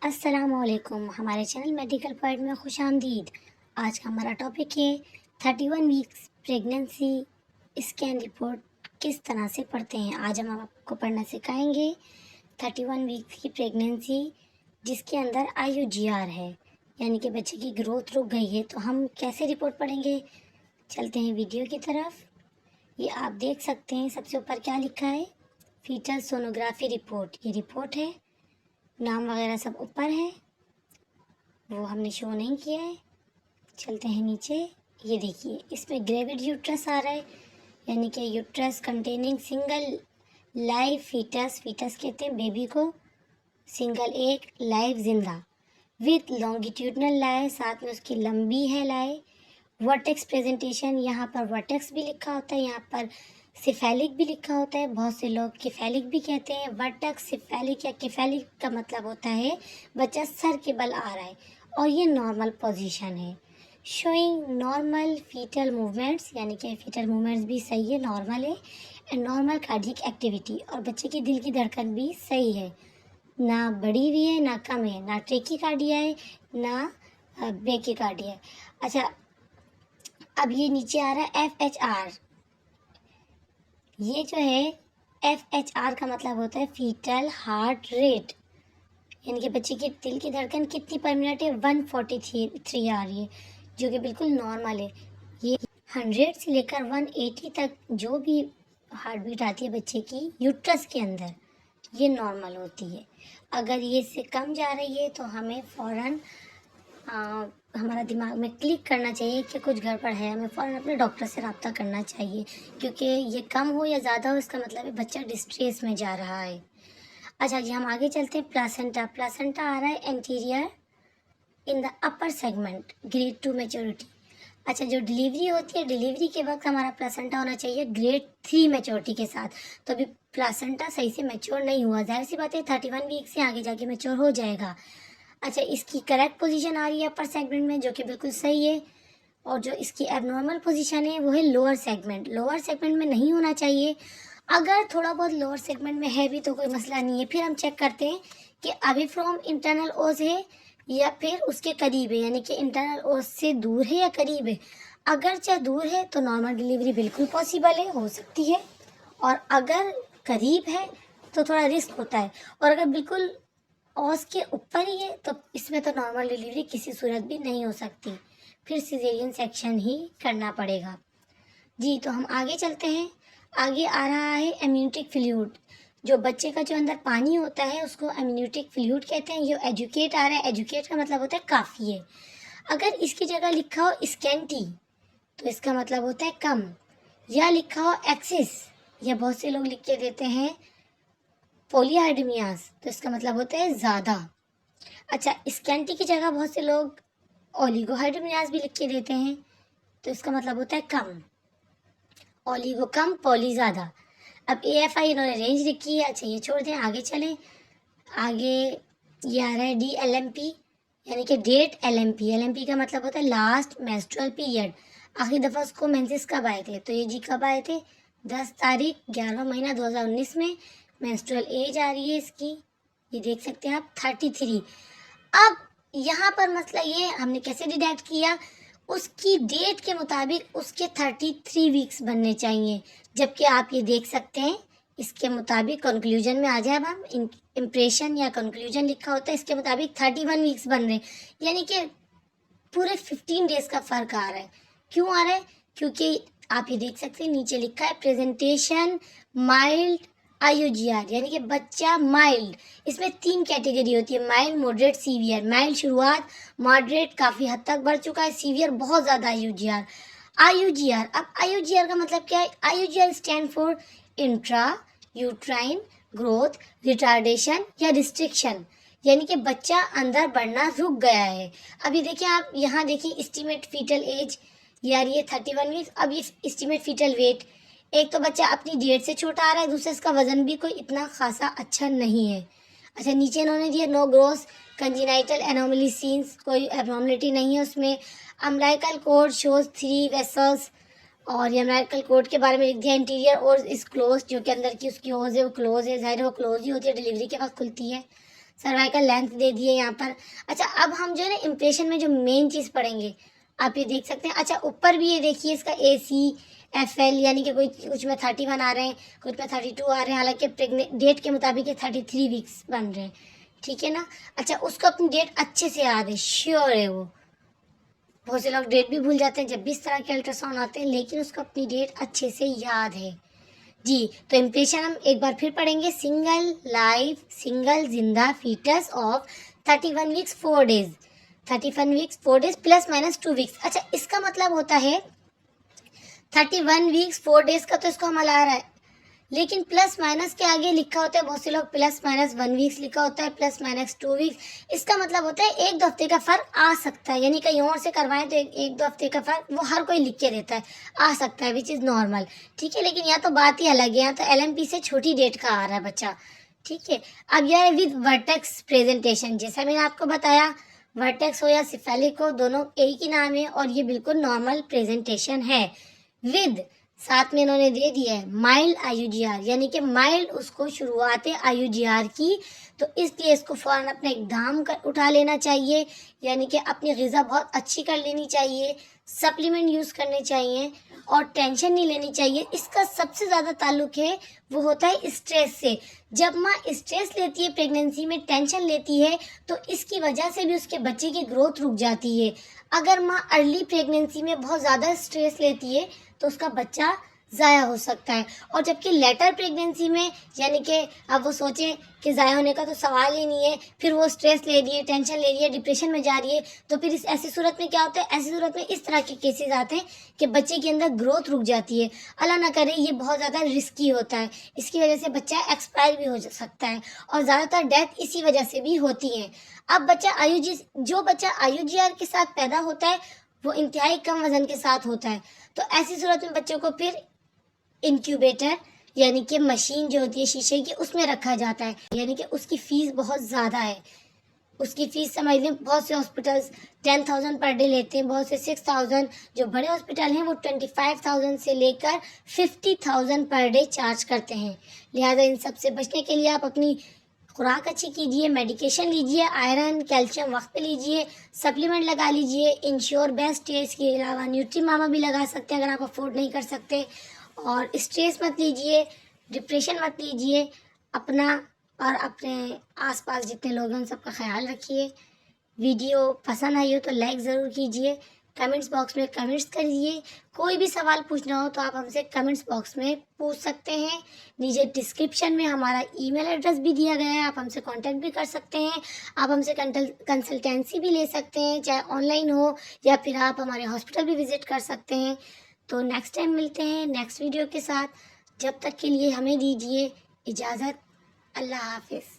अस्सलामुअलैकुम। हमारे channel medical point में खुश आमदीद। आज का हमारा टॉपिक है 31 वीक्स प्रेगनेंसी स्कैन रिपोर्ट किस तरह से पढ़ते हैं। आज हम आपको पढ़ना सिखाएंगे 31 वीक्स की प्रेगनेंसी जिसके अंदर IUGR है, यानी कि बच्चे की ग्रोथ रुक गई है। तो हम कैसे रिपोर्ट पढ़ेंगे, चलते हैं वीडियो की तरफ। ये आप देख सकते हैं, सबसे ऊपर क्या लिखा है, फीटल सोनोग्राफी रिपोर्ट। ये रिपोर्ट है, नाम वगैरह सब ऊपर है, वो हमने शो नहीं किया है। चलते हैं नीचे। ये देखिए, इसमें ग्रेविड यूट्रस आ रहा है, यानी कि uterus containing single live fetus. Fetus कहते हैं बेबी को, सिंगल एक लाइव जिंदा, विथ लॉन्गिट्यूडनल लाए, साथ में उसकी लंबी है लाए। वर्टेक्स प्रेजेंटेशन, यहाँ पर वर्टेक्स भी लिखा होता है, यहाँ पर सिफेलिक भी लिखा होता है। बहुत से लोग किफेलिक भी कहते हैं। वर्टेक्स, सिफेलिक या किफेलिक का मतलब होता है बच्चा सर के बल आ रहा है और ये नॉर्मल पोजीशन है। शोइंग नॉर्मल फीटल मूवमेंट्स, यानी कि फीटल मूवमेंट्स भी सही है, नॉर्मल है। एंड नॉर्मल कार्डियक एक्टिविटी, और बच्चे की दिल की धड़कन भी सही है, ना बढ़ी हुई है ना कम है, ना ट्रेकीकार्डिया है ना ब्रेकीकार्डिया है। अच्छा, अब ये नीचे आ रहा है FHR। ये जो है FHR का मतलब होता है फीटल हार्ट रेट, यानी कि बच्चे की दिल की धड़कन कितनी पर मिनट है, 143 आ रही है, जो कि बिल्कुल नॉर्मल है। ये 100 से लेकर 180 तक जो भी हार्ट बीट आती है बच्चे की यूट्रस के अंदर, ये नॉर्मल होती है। अगर ये इससे कम जा रही है तो हमें फ़ौरन हमारा दिमाग में क्लिक करना चाहिए कि कुछ गड़बड़ है, हमें फ़ौरन अपने डॉक्टर से रब्ता करना चाहिए, क्योंकि ये कम हो या ज़्यादा हो इसका मतलब है बच्चा डिस्ट्रेस में जा रहा है। अच्छा जी, हम आगे चलते हैं। प्लासेंटा। प्लासेंटा आ रहा है anterior in the upper segment, grade 2 maturity. अच्छा, जो डिलीवरी होती है, डिलीवरी के वक्त हमारा प्लासेंटा होना चाहिए ग्रेड 3 मैच्योरिटी के साथ। तो अभी प्लासेंटा सही से मैच्योर नहीं हुआ, जाहिर सी बात है 31 वीक से आगे जाके मैच्योर हो जाएगा। अच्छा, इसकी करेक्ट पोजीशन आ रही है अपर सेगमेंट में, जो कि बिल्कुल सही है। और जो इसकी एबनॉर्मल पोजीशन है वो है लोअर सेगमेंट। लोअर सेगमेंट में नहीं होना चाहिए। अगर थोड़ा बहुत लोअर सेगमेंट में है भी तो कोई मसला नहीं है। फिर हम चेक करते हैं कि अभी फ्रॉम इंटरनल ओज है या फिर उसके करीब है, यानी कि इंटरनल ओज से दूर है या करीब है। अगर चाहे दूर है तो नॉर्मल डिलीवरी बिल्कुल पॉसिबल है, हो सकती है। और अगर करीब है तो थोड़ा रिस्क होता है। और अगर बिल्कुल औस के ऊपर ही है तो इसमें तो नॉर्मल डिलीवरी किसी सूरत भी नहीं हो सकती, फिर सिजेरियन सेक्शन ही करना पड़ेगा। जी, तो हम आगे चलते हैं। आगे आ रहा है एम्यूनिटिक फ्लूइड। जो बच्चे का जो अंदर पानी होता है उसको एम्यूनिटिक फ्लूइड कहते हैं। ये एजुकेट आ रहा है, एजुकेट का मतलब होता है काफ़ी है। अगर इसकी जगह लिखा हो स्कैंटी तो इसका मतलब होता है कम, या लिखा हो एक्सिस, या बहुत से लोग लिख के देते हैं पोलीहाइड्रोमियास, तो इसका मतलब होता है ज़्यादा। अच्छा, स्कैंटी की जगह बहुत से लोग ओलिगोहाइड्रोमियास भी लिख के देते हैं, तो इसका मतलब होता है कम। ओलिगो कम, पॉली ज़्यादा। अब AFI इन्होंने रेंज लिखी है। अच्छा, ये छोड़ दें, आगे चलें। आगे ये आ रहा है DLMP, यानी कि डेट LMP। LMP का मतलब होता है लास्ट मेंस्ट्रुअल पीरियड। आखिरी दफ़ा उसको मेंसेस कब आए थे, तो ये जी कब आए थे, 10 तारीख 11वां महीना 2019 में। मेंस्ट्रुअल एज आ रही है इसकी, ये देख सकते हैं आप, 33। अब यहाँ पर मसला ये, हमने कैसे डिडक्ट किया, उसकी डेट के मुताबिक उसके 33 वीक्स बनने चाहिए, जबकि आप ये देख सकते हैं इसके मुताबिक कंक्लूजन में आ जाए। अब हम इम्प्रेशन या कंक्लूजन लिखा होता है, इसके मुताबिक 31 वीक्स बन रहे हैं, यानी कि पूरे 15 डेज का फ़र्क आ रहा है। क्यों आ रहा है, क्योंकि आप ये देख सकते हैं नीचे लिखा है प्रेजेंटेशन माइल्ड IUGR, यानी कि बच्चा माइल्ड। इसमें 3 कैटेगरी होती है, माइल्ड, मॉडरेट, सीवियर। माइल्ड शुरुआत, मॉडरेट काफ़ी हद तक बढ़ चुका है, सीवियर बहुत ज़्यादा IUGR। IUGR, अब IUGR का मतलब क्या है, IUGR stand for intra uterine growth retardation या रिस्ट्रिक्शन, यानी कि बच्चा अंदर बढ़ना रुक गया है। अभी देखिए, आप यहाँ देखिए एस्टीमेट फीटल एज, यार ये 31 वीक्स। अब ये एस्टीमेट फीटल वेट, एक तो बच्चा अपनी डेट से छोटा आ रहा है, दूसरे इसका वजन भी कोई इतना खासा अच्छा नहीं है। अच्छा, नीचे इन्होंने दिया नो ग्रोस कंजिनाइटल एनोमली सीन्स, कोई एबनॉर्मलिटी नहीं है उसमें। अम्लाइकल कोड शोज 3 वेसल्स, और ये अम्लाइकल कोड के बारे में लिख दिया इंटीरियर और इस क्लोज, जो कि अंदर की उसकी ओज है वो क्लोज है, जाहिर है वो क्लोज ही होती है, डिलीवरी के वक्त खुलती है। सर्वाइकल लेंथ दे दिए यहाँ पर। अच्छा, अब हम जो है ना इम्प्रेशन में जो मेन चीज़ पढ़ेंगे, आप ये देख सकते हैं। अच्छा, ऊपर भी ये देखिए इसका ACFL, यानी कि कुछ में 31 आ रहे हैं, कुछ में 32 आ रहे हैं, हालांकि प्रेगनेंट डेट के मुताबिक ये 33 वीक्स बन रहे हैं, ठीक है ना। अच्छा, उसको अपनी डेट अच्छे से याद है, श्योर है वो। बहुत से लोग डेट भी भूल जाते हैं जब भी इस तरह के अल्ट्रासाउंड आते हैं, लेकिन उसको अपनी डेट अच्छे से याद है जी। तो इम्प्रेशन हम एक बार फिर पढ़ेंगे। सिंगल जिंदा fetus of 31 weeks 4 days, 31 weeks 4 days +- 2 weeks. अच्छा, इसका मतलब होता है 31 वीक्स 4 डेज का तो इसको हम हला रहा है, लेकिन प्लस माइनस के आगे लिखा होता है, बहुत से लोग +- 1 वीक्स लिखा होता है, +- 2 वीक्स। इसका मतलब होता है 1-2 हफ्ते का फर्क आ सकता है, यानी कहीं और से करवाएं तो 1-2 हफ्ते का फर्क वो हर कोई लिख के देता है, आ सकता है, विच इज़ नॉर्मल, ठीक है। लेकिन यहाँ तो बात ही अलग है, यहाँ तो LMP से छोटी डेट का आ रहा है बच्चा, ठीक है। अब यह है विद वर्टेक्स प्रेजेंटेशन। जैसा मैंने आपको बताया, वर्टेक्स हो या सिफेलिक हो, दोनों एक ही नाम है और ये बिल्कुल नॉर्मल प्रेजेंटेशन है। विद, साथ में इन्होंने दे दिया है माइल्ड IUGR, यानी कि माइल्ड उसको शुरुआत है IUGR की, तो इसलिए इसको फ़ौरन अपना इकदाम उठा लेना चाहिए, यानी कि अपनी ग़िज़ा बहुत अच्छी कर लेनी चाहिए, सप्लीमेंट यूज़ करने चाहिए और टेंशन नहीं लेनी चाहिए। इसका सबसे ज़्यादा ताल्लुक है वो होता है स्ट्रेस से। जब माँ स्ट्रेस लेती है, प्रेगनेंसी में टेंशन लेती है, तो इसकी वजह से भी उसके बच्चे की ग्रोथ रुक जाती है। अगर माँ अर्ली प्रेगनेंसी में बहुत ज़्यादा स्ट्रेस लेती है तो उसका बच्चा ज़ाया हो सकता है, और जबकि लेटर प्रेगनेंसी में, यानी कि अब वो सोचें कि ज़ाया होने का तो सवाल ही नहीं है, फिर वो स्ट्रेस ले रही है, टेंशन ले रही है, डिप्रेशन में जा रही है, तो फिर ऐसी सूरत में क्या होता है, ऐसी सूरत में इस तरह के केसेस आते हैं कि बच्चे के अंदर ग्रोथ रुक जाती है। अल्लाह ना करे, ये बहुत ज़्यादा रिस्की होता है, इसकी वजह से बच्चा एक्सपायर भी हो सकता है, और ज़्यादातर डेथ इसी वजह से भी होती हैं। अब जो बच्चा IUGR के साथ पैदा होता है वो इंतहाई कम वजन के साथ होता है, तो ऐसी सूरत में बच्चों को फिर इंक्यूबेटर, यानी कि मशीन जो होती है शीशे की, उसमें रखा जाता है, यानी कि उसकी फ़ीस बहुत ज़्यादा है। उसकी फ़ीस समझ लें, बहुत से हॉस्पिटल्स 10,000 पर डे लेते हैं, बहुत से 6,000, जो बड़े हॉस्पिटल हैं वो 25,000 से लेकर 50,000 पर डे चार्ज करते हैं। लिहाजा इन सब से बचने के लिए आप अपनी खुराक अच्छी कीजिए, मेडिकेशन लीजिए, आयरन कैल्शियम वक्त पे लीजिए, सप्लीमेंट लगा लीजिए, इंश्योर बेस्ट है। इसके अलावा न्यूट्री मामा भी लगा सकते हैं अगर आप अफोर्ड नहीं कर सकते। और स्ट्रेस मत लीजिए, डिप्रेशन मत लीजिए, अपना और अपने आसपास जितने लोग हैं उन सबका ख्याल रखिए। वीडियो पसंद आई हो तो लाइक ज़रूर कीजिए, कमेंट्स बॉक्स में कमेंट्स करिए। कोई भी सवाल पूछना हो तो आप हमसे कमेंट्स बॉक्स में पूछ सकते हैं। नीचे डिस्क्रिप्शन में हमारा ईमेल एड्रेस भी दिया गया है, आप हमसे कांटेक्ट भी कर सकते हैं। आप हमसे कंसल्टेंसी भी ले सकते हैं, चाहे ऑनलाइन हो या फिर आप हमारे हॉस्पिटल भी विज़िट कर सकते हैं। तो नेक्स्ट टाइम मिलते हैं नेक्स्ट वीडियो के साथ। जब तक के लिए हमें दीजिए इजाज़त। अल्लाह हाफिज़।